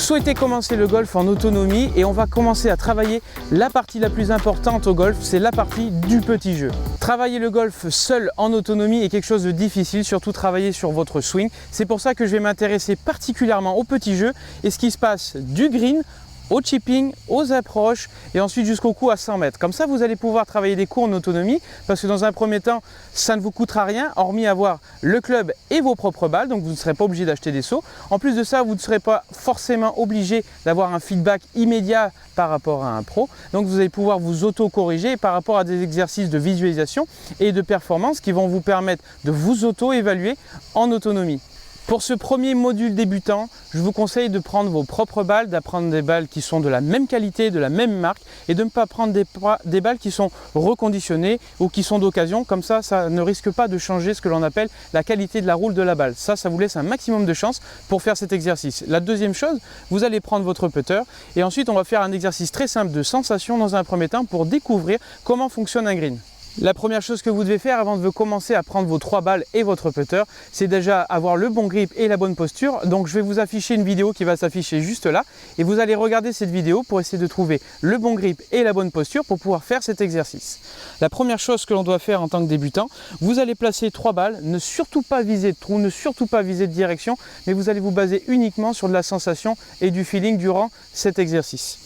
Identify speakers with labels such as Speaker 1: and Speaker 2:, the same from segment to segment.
Speaker 1: souhaitez commencer le golf en autonomie et on va commencer à travailler la partie la plus importante au golf, c'est la partie du petit jeu. Travailler le golf seul en autonomie est quelque chose de difficile, surtout travailler sur votre swing. C'est pour ça que je vais m'intéresser particulièrement au petit jeu et ce qui se passe du green au chipping, aux approches et ensuite jusqu'au coup à 100 mètres. Comme ça, vous allez pouvoir travailler des coups en autonomie parce que dans un premier temps, ça ne vous coûtera rien hormis avoir le club et vos propres balles, donc vous ne serez pas obligé d'acheter des seaux. En plus de ça, vous ne serez pas forcément obligé d'avoir un feedback immédiat par rapport à un pro. Donc vous allez pouvoir vous auto-corriger par rapport à des exercices de visualisation et de performance qui vont vous permettre de vous auto-évaluer en autonomie. Pour ce premier module débutant, je vous conseille de prendre vos propres balles, d'apprendre des balles qui sont de la même qualité, de la même marque et de ne pas prendre des balles qui sont reconditionnées ou qui sont d'occasion. Comme ça, ça ne risque pas de changer ce que l'on appelle la qualité de la roule de la balle. Ça vous laisse un maximum de chance pour faire cet exercice. La deuxième chose, vous allez prendre votre putter et ensuite on va faire un exercice très simple de sensation dans un premier temps pour découvrir comment fonctionne un green. La première chose que vous devez faire avant de commencer à prendre vos 3 balles et votre putter, c'est déjà avoir le bon grip et la bonne posture. Donc je vais vous afficher une vidéo qui va s'afficher juste là et vous allez regarder cette vidéo pour essayer de trouver le bon grip et la bonne posture pour pouvoir faire cet exercice. La première chose que l'on doit faire en tant que débutant, vous allez placer 3 balles, ne surtout pas viser de trou, ne surtout pas viser de direction, mais vous allez vous baser uniquement sur de la sensation et du feeling durant cet exercice.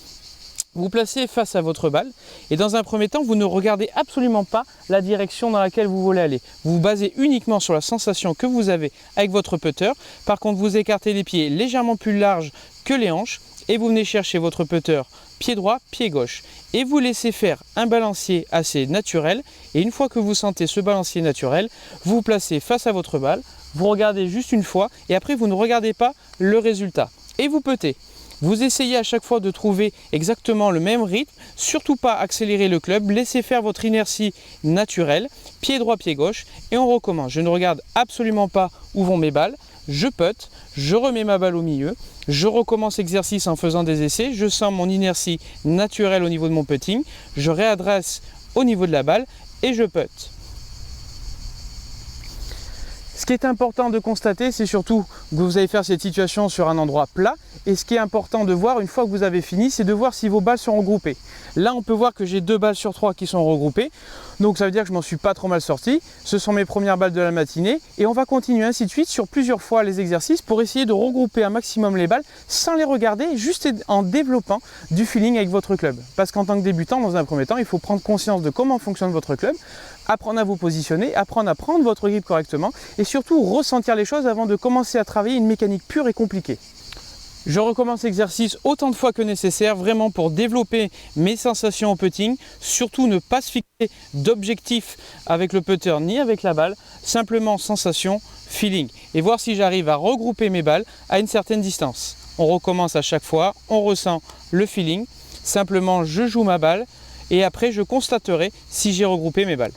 Speaker 1: Vous placez face à votre balle et dans un premier temps, vous ne regardez absolument pas la direction dans laquelle vous voulez aller. Vous vous basez uniquement sur la sensation que vous avez avec votre putter. Par contre, vous écartez les pieds légèrement plus larges que les hanches et vous venez chercher votre putter pied droit, pied gauche. Et vous laissez faire un balancier assez naturel. Et une fois que vous sentez ce balancier naturel, vous vous placez face à votre balle, vous regardez juste une fois et après vous ne regardez pas le résultat. Et vous puttez. Vous essayez à chaque fois de trouver exactement le même rythme, surtout pas accélérer le club, laissez faire votre inertie naturelle, pied droit, pied gauche et on recommence. Je ne regarde absolument pas où vont mes balles, je putte, je remets ma balle au milieu, je recommence l'exercice en faisant des essais, je sens mon inertie naturelle au niveau de mon putting, je réadresse au niveau de la balle et je putte. Ce qui est important de constater, c'est surtout que vous allez faire cette situation sur un endroit plat. Et ce qui est important de voir, une fois que vous avez fini, c'est de voir si vos balles sont regroupées. Là, on peut voir que j'ai 2 balles sur 3 qui sont regroupées. Donc ça veut dire que je m'en suis pas trop mal sorti. Ce sont mes premières balles de la matinée. Et on va continuer ainsi de suite sur plusieurs fois les exercices pour essayer de regrouper un maximum les balles sans les regarder, juste en développant du feeling avec votre club. Parce qu'en tant que débutant, dans un premier temps, il faut prendre conscience de comment fonctionne votre club, apprendre à vous positionner, apprendre à prendre votre grip correctement et surtout ressentir les choses avant de commencer à travailler une mécanique pure et compliquée. Je recommence l'exercice autant de fois que nécessaire, vraiment pour développer mes sensations au putting, surtout ne pas se fixer d'objectif avec le putter ni avec la balle, simplement sensation, feeling et voir si j'arrive à regrouper mes balles à une certaine distance. On recommence à chaque fois, on ressent le feeling, simplement je joue ma balle et après je constaterai si j'ai regroupé mes balles.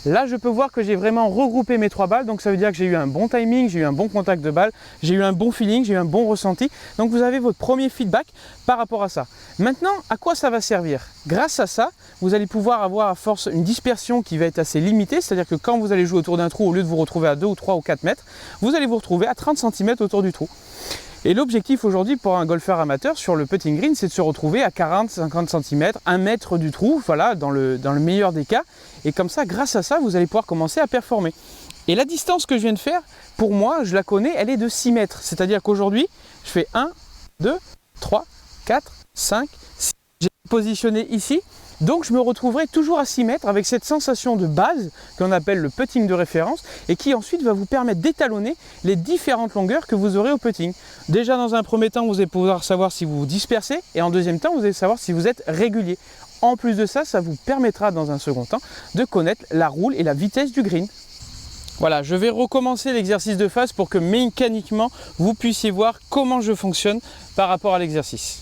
Speaker 1: Là, je peux voir que j'ai vraiment regroupé mes 3 balles, donc ça veut dire que j'ai eu un bon timing, j'ai eu un bon contact de balle, j'ai eu un bon feeling, j'ai eu un bon ressenti. Donc vous avez votre premier feedback par rapport à ça. Maintenant, à quoi ça va servir? Grâce à ça, vous allez pouvoir avoir à force une dispersion qui va être assez limitée, c'est-à-dire que quand vous allez jouer autour d'un trou, au lieu de vous retrouver à 2 ou 3 ou 4 mètres, vous allez vous retrouver à 30 cm autour du trou. Et l'objectif aujourd'hui pour un golfeur amateur sur le putting green, c'est de se retrouver à 40-50 cm, 1 mètre du trou, voilà, dans le meilleur des cas. Et comme ça, grâce à ça, vous allez pouvoir commencer à performer. Et la distance que je viens de faire, pour moi, je la connais, elle est de 6 mètres. C'est-à-dire qu'aujourd'hui, je fais 1, 2, 3, 4, 5, 6. J'ai positionné ici. Donc je me retrouverai toujours à 6 mètres avec cette sensation de base qu'on appelle le putting de référence et qui ensuite va vous permettre d'étalonner les différentes longueurs que vous aurez au putting. Déjà dans un premier temps, vous allez pouvoir savoir si vous vous dispersez et en deuxième temps, vous allez savoir si vous êtes régulier. En plus de ça, ça vous permettra dans un second temps de connaître la roule et la vitesse du green. Voilà, je vais recommencer l'exercice de face pour que mécaniquement, vous puissiez voir comment je fonctionne par rapport à l'exercice.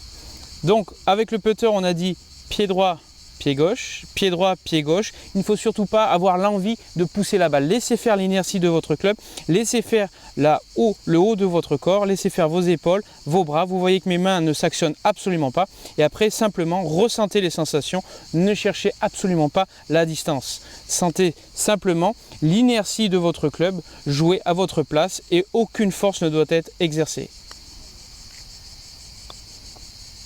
Speaker 1: Donc avec le putter, on a dit pied droit, pied gauche, pied droit, pied gauche. Il ne faut surtout pas avoir l'envie de pousser la balle. Laissez faire l'inertie de votre club, laissez faire le haut de votre corps, laissez faire vos épaules, vos bras. Vous voyez que mes mains ne s'actionnent absolument pas. Et après, simplement, ressentez les sensations. Ne cherchez absolument pas la distance. Sentez simplement l'inertie de votre club jouer à votre place et aucune force ne doit être exercée.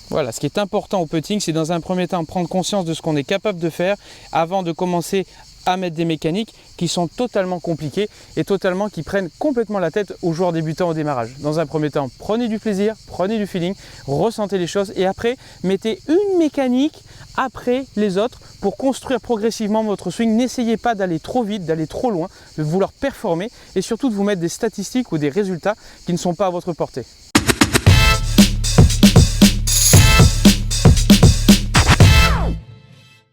Speaker 1: Voilà, ce qui est important au putting, c'est dans un premier temps prendre conscience de ce qu'on est capable de faire avant de commencer à mettre des mécaniques qui sont totalement compliquées et qui prennent complètement la tête aux joueurs débutants au démarrage. Dans un premier temps, prenez du plaisir, prenez du feeling, ressentez les choses et après, mettez une mécanique après les autres pour construire progressivement votre swing. N'essayez pas d'aller trop vite, d'aller trop loin, de vouloir performer et surtout de vous mettre des statistiques ou des résultats qui ne sont pas à votre portée.